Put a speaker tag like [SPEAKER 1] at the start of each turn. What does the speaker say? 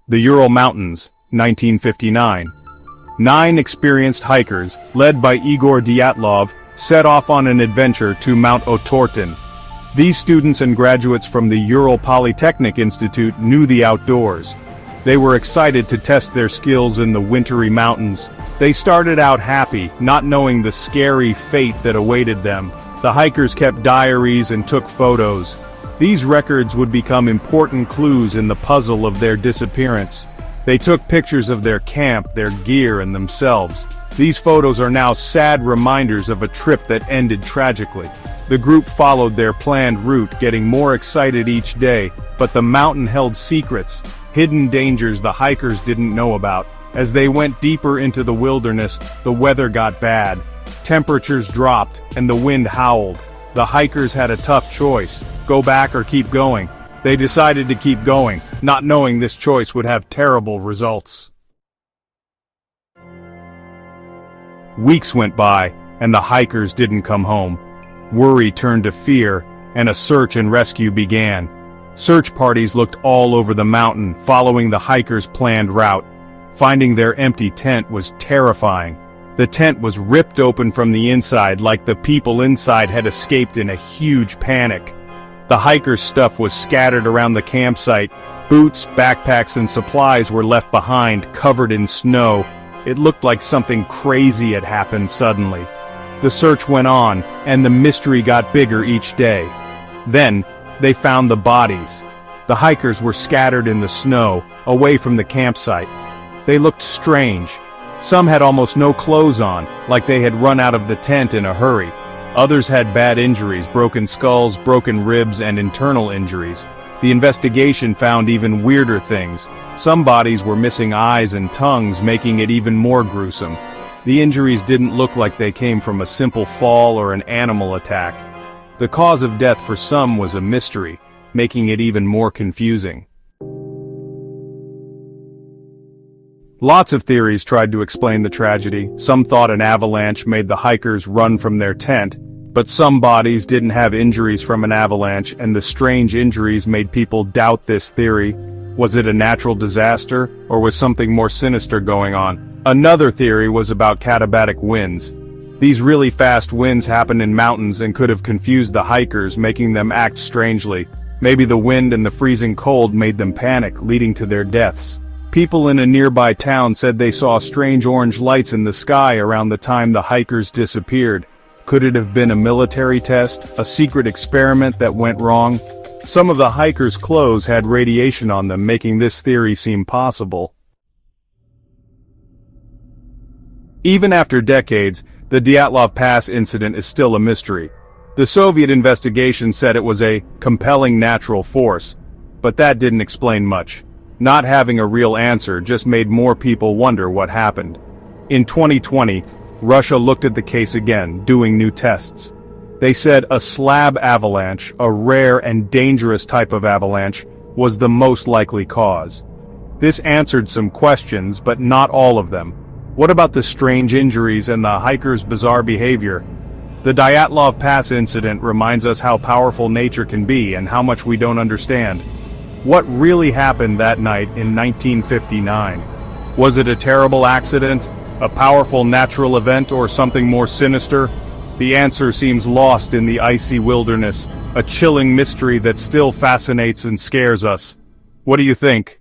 [SPEAKER 1] The Ural Mountains, 1959. 9 experienced hikers, led by Igor Dyatlov, set off on an adventure to Mount Otorten. These students and graduates from the Ural Polytechnic Institute knew the outdoors. They were excited to test their skills in the wintry mountains. They started out happy, not knowing the scary fate that awaited them. The hikers kept diaries and took photos. These records would become important clues in the puzzle of their disappearance. They took pictures of their camp, their gear, and themselves. These photos are now sad reminders of a trip that ended tragically. The group followed their planned route, getting more excited each day, but the mountain held secrets, hidden dangers the hikers didn't know about. As they went deeper into the wilderness, the weather got bad. Temperatures dropped, and the wind howled. The hikers had a tough choice: go back or keep going. They decided to keep going, not knowing this choice would have terrible results. Weeks went by, and the hikers didn't come home. Worry turned to fear, and a search and rescue began. Search parties looked all over the mountain, following the hikers' planned route. Finding their empty tent was terrifying. The tent was ripped open from the inside, like the people inside had escaped in a huge panic. The hikers' stuff was scattered around the campsite. Boots, backpacks, and supplies were left behind, covered in snow. It looked like something crazy had happened suddenly. The search went on, and the mystery got bigger each day. Then, they found the bodies. The hikers were scattered in the snow, away from the campsite. They looked strange. Some had almost no clothes on, like they had run out of the tent in a hurry. Others had bad injuries, broken skulls, broken ribs, and internal injuries. The investigation found even weirder things. Some bodies were missing eyes and tongues, making it even more gruesome. The injuries didn't look like they came from a simple fall or an animal attack. The cause of death for some was a mystery, making it even more confusing. Lots of theories tried to explain the tragedy. Some thought an avalanche made the hikers run from their tent, but some bodies didn't have injuries from an avalanche, and the strange injuries made people doubt this theory. Was it a natural disaster, or was something more sinister going on? Another theory was about katabatic winds. These really fast winds happen in mountains and could have confused the hikers, making them act strangely. Maybe the wind and the freezing cold made them panic, leading to their deaths. People in a nearby town said they saw strange orange lights in the sky around the time the hikers disappeared. Could it have been a military test, a secret experiment that went wrong? Some of the hikers' clothes had radiation on them, making this theory seem possible. Even after decades, the Dyatlov Pass incident is still a mystery. The Soviet investigation said it was a compelling natural force, but that didn't explain much. Not having a real answer just made more people wonder what happened. In 2020, Russia looked at the case again, doing new tests. They said a slab avalanche, a rare and dangerous type of avalanche, was the most likely cause. This answered some questions, but not all of them. What about the strange injuries and the hikers' bizarre behavior? The Dyatlov Pass incident reminds us how powerful nature can be and how much we don't understand. What really happened that night in 1959? Was it a terrible accident, a powerful natural event, or something more sinister? The answer seems lost in the icy wilderness, a chilling mystery that still fascinates and scares us. What do you think?